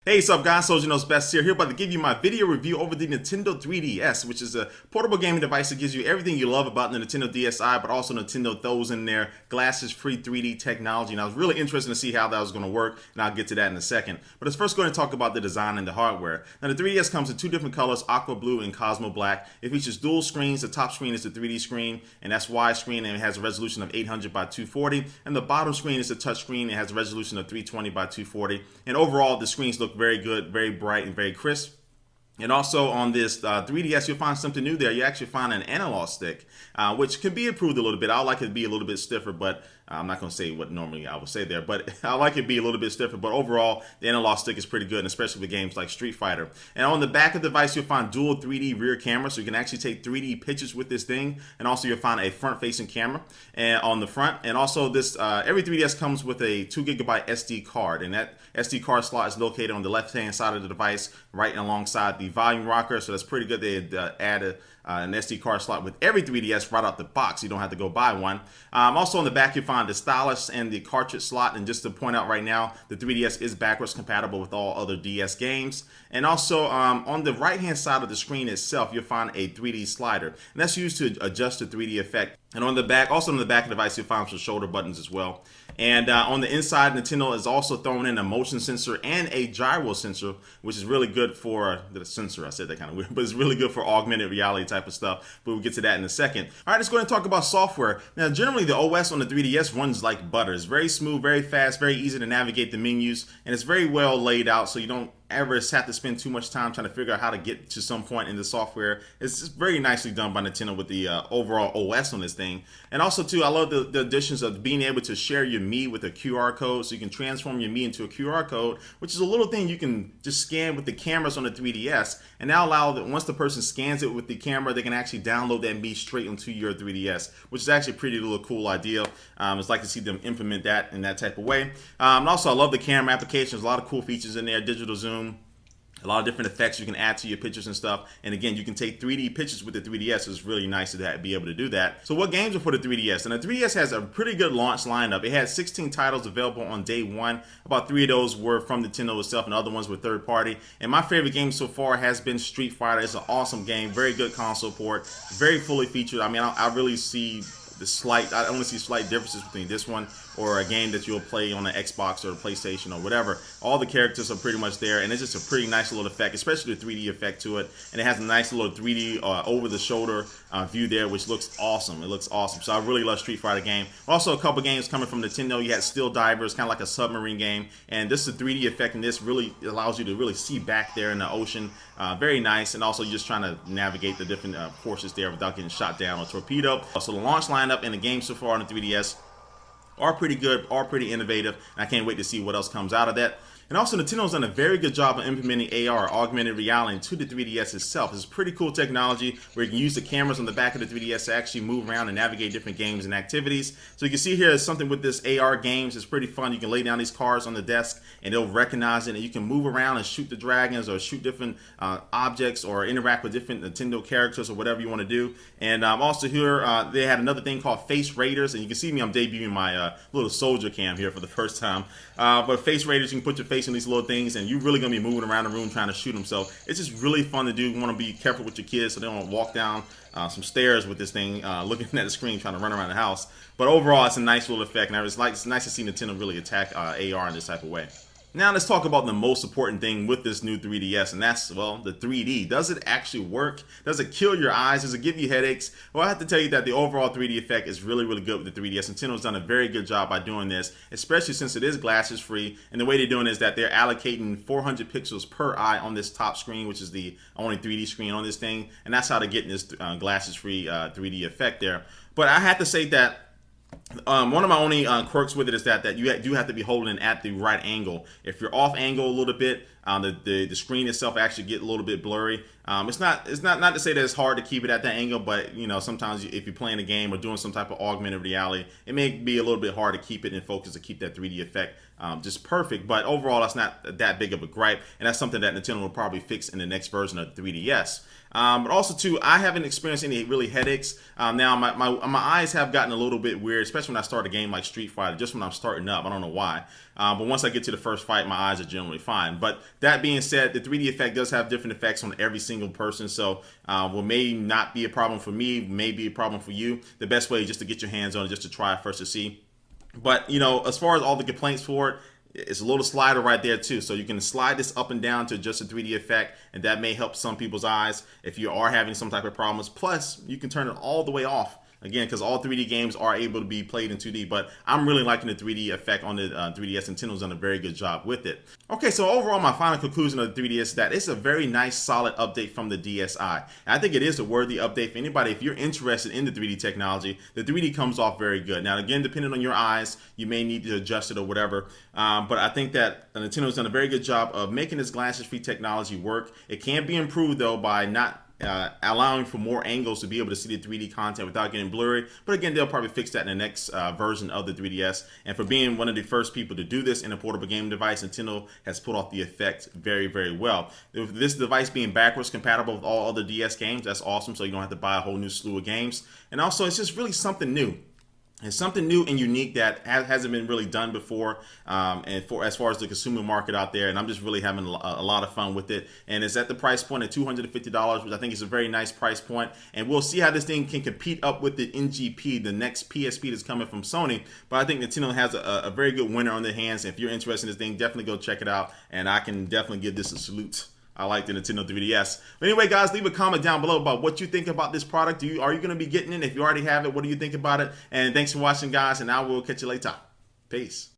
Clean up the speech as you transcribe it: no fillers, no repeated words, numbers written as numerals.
Hey, what's up guys, Soldier Knows Best here about to give you my video review over the Nintendo 3DS, which is a portable gaming device that gives you everything you love about the Nintendo DSi, but also Nintendo throws in their glasses-free 3D technology, and I was really interested to see how that was going to work, and I'll get to that in a second. But it's first going to talk about the design and the hardware. Now the 3DS comes in two different colors, Aqua Blue and Cosmo Black. It features dual screens. The top screen is the 3D screen, and that's widescreen, and it has a resolution of 800 by 240, and the bottom screen is a touch screen. It has a resolution of 320 by 240, and overall the screens look very good, very bright, and very crisp. And also on this 3DS, you'll find something new there. You actually find an analog stick, which can be improved a little bit. I like it to be a little bit stiffer, but I'm not going to say what normally I would say there. But I like it to be a little bit stiffer. But overall, the analog stick is pretty good, and especially with games like Street Fighter. And on the back of the device, you'll find dual 3D rear camera, so you can actually take 3D pictures with this thing. And also, you'll find a front-facing camera and on the front. And also, this every 3DS comes with a 2GB SD card, and that SD card slot is located on the left-hand side of the device, right alongside the volume rocker. So that's pretty good. They added an SD card slot with every 3DS right out the box. You don't have to go buy one. Also on the back, you find the stylus and the cartridge slot. And just to point out right now, the 3DS is backwards compatible with all other DS games. And also on the right-hand side of the screen itself, you'll find a 3D slider. And that's used to adjust the 3D effect. And on the back, also on the back of the device, you'll find some shoulder buttons as well. And on the inside, Nintendo has also thrown in a motion sensor and a gyro sensor, which is really good for the sensor. I said that kind of weird, but it's really good for augmented reality type of stuff. But we'll get to that in a second. All right, let's go ahead and talk about software. Now, generally, the OS on the 3DS runs like butter. It's very smooth, very fast, very easy to navigate the menus, and it's very well laid out, so you don't ever have to spend too much time trying to figure out how to get to some point in the software. It's just very nicely done by Nintendo with the overall OS on this thing. And also too, I love the additions of being able to share your Mii with a QR code, so you can transform your Mii into a QR code, which is a little thing you can just scan with the cameras on the 3DS, and now allow that once the person scans it with the camera, they can actually download that Mii straight onto your 3DS, which is actually a pretty little cool idea. It's like to see them implement that in that type of way. And also I love the camera applications, a lot of cool features in there, digital zoom, a lot of different effects you can add to your pictures and stuff. And again, you can take 3D pictures with the 3DS. So it's really nice to be able to do that. So what games are for the 3DS? And the 3DS has a pretty good launch lineup. It had 16 titles available on day one. About 3 of those were from Nintendo itself, and other ones were third party. And my favorite game so far has been Street Fighter. It's an awesome game, very good console port, very fully featured. I mean, I really see I only see slight differences between this one or a game that you'll play on the Xbox or the PlayStation or whatever. All the characters are pretty much there, and it's just a pretty nice little effect, especially the 3D effect to it. And it has a nice little 3D over-the-shoulder view there, which looks awesome. It looks awesome. So I really love Street Fighter game. Also, a couple games coming from Nintendo. You had Steel Divers, kind of like a submarine game, and this is the 3D effect, and this really allows you to really see back there in the ocean. Very nice, and also you're just trying to navigate the different courses there without getting shot down or torpedoed. So the launch lineup and the game so far on the 3DS are pretty good, are pretty innovative, and I can't wait to see what else comes out of that. And also, Nintendo's done a very good job of implementing AR, augmented reality, into the 3DS itself. It's pretty cool technology where you can use the cameras on the back of the 3DS to actually move around and navigate different games and activities. So you can see here is something with this AR games. It's pretty fun. You can lay down these cards on the desk and it'll recognize it, and you can move around and shoot the dragons or shoot different objects or interact with different Nintendo characters or whatever you want to do. And also here, they had another thing called Face Raiders, and you can see me, I'm debuting my little soldier cam here for the first time. But Face Raiders, you can put your face in these little things, and you're really going to be moving around the room trying to shoot them. So it's just really fun to do. You want to be careful with your kids so they don't walk down some stairs with this thing, looking at the screen, trying to run around the house. But overall, it's a nice little effect, and it's nice to see Nintendo really attack AR in this type of way. Now let's talk about the most important thing with this new 3DS, and that's, well, the 3D. Does it actually work? Does it kill your eyes? Does it give you headaches? Well, I have to tell you that the overall 3D effect is really, really good with the 3DS. Nintendo's done a very good job by doing this, especially since it is glasses free. And the way they're doing it is that they're allocating 400 pixels per eye on this top screen, which is the only 3D screen on this thing. And that's how they're getting this glasses free 3D effect there. But I have to say that one of my only quirks with it is that you do have to be holding at the right angle. If you're off angle a little bit, the screen itself actually get a little bit blurry. It's not to say that it's hard to keep it at that angle, but you know, sometimes if you're playing a game or doing some type of augmented reality, it may be a little bit hard to keep it in focus, to keep that 3D effect just perfect. But overall, that's not that big of a gripe, and that's something that Nintendo will probably fix in the next version of the 3DS. But also too, I haven't experienced any really headaches. Now my eyes have gotten a little bit weird, especially when I start a game like Street Fighter, just when I'm starting up. I don't know why. But once I get to the first fight, my eyes are generally fine. But that being said, the 3D effect does have different effects on every single person. So what may not be a problem for me may be a problem for you. The best way is just to get your hands on it, just to try it first to see. But as far as all the complaints for it, it's a little slider right there too. So you can slide this up and down to adjust the 3D effect, and that may help some people's eyes if you are having some type of problems. Plus, you can turn it all the way off. Again, because all 3D games are able to be played in 2D, but I'm really liking the 3D effect on the 3DS. Nintendo's done a very good job with it. Okay, so overall, my final conclusion of the 3DS is that it's a very nice, solid update from the DSi. And I think it is a worthy update for anybody. If you're interested in the 3D technology, the 3D comes off very good. Now, again, depending on your eyes, you may need to adjust it or whatever. But I think that Nintendo's done a very good job of making this glasses-free technology work. It can be improved, though, by not allowing for more angles to be able to see the 3D content without getting blurry. But again, they'll probably fix that in the next version of the 3DS. And for being one of the first people to do this in a portable gaming device, Nintendo has pulled off the effect very, very well. With this device being backwards compatible with all other DS games, that's awesome. So you don't have to buy a whole new slew of games. And also, it's just really something new. It's something new and unique that hasn't been really done before, and as far as the consumer market out there. And I'm just really having a lot of fun with it. And it's at the price point at $250, which I think is a very nice price point. And we'll see how this thing can compete up with the NGP, the next PSP that's coming from Sony. But I think Nintendo has a very good winner on their hands. If you're interested in this thing, definitely go check it out. And I can definitely give this a salute. I like the Nintendo 3DS. But anyway, guys, leave a comment down below about what you think about this product. Are you going to be getting it? If you already have it, what do you think about it? And thanks for watching, guys, and I will catch you later. Peace.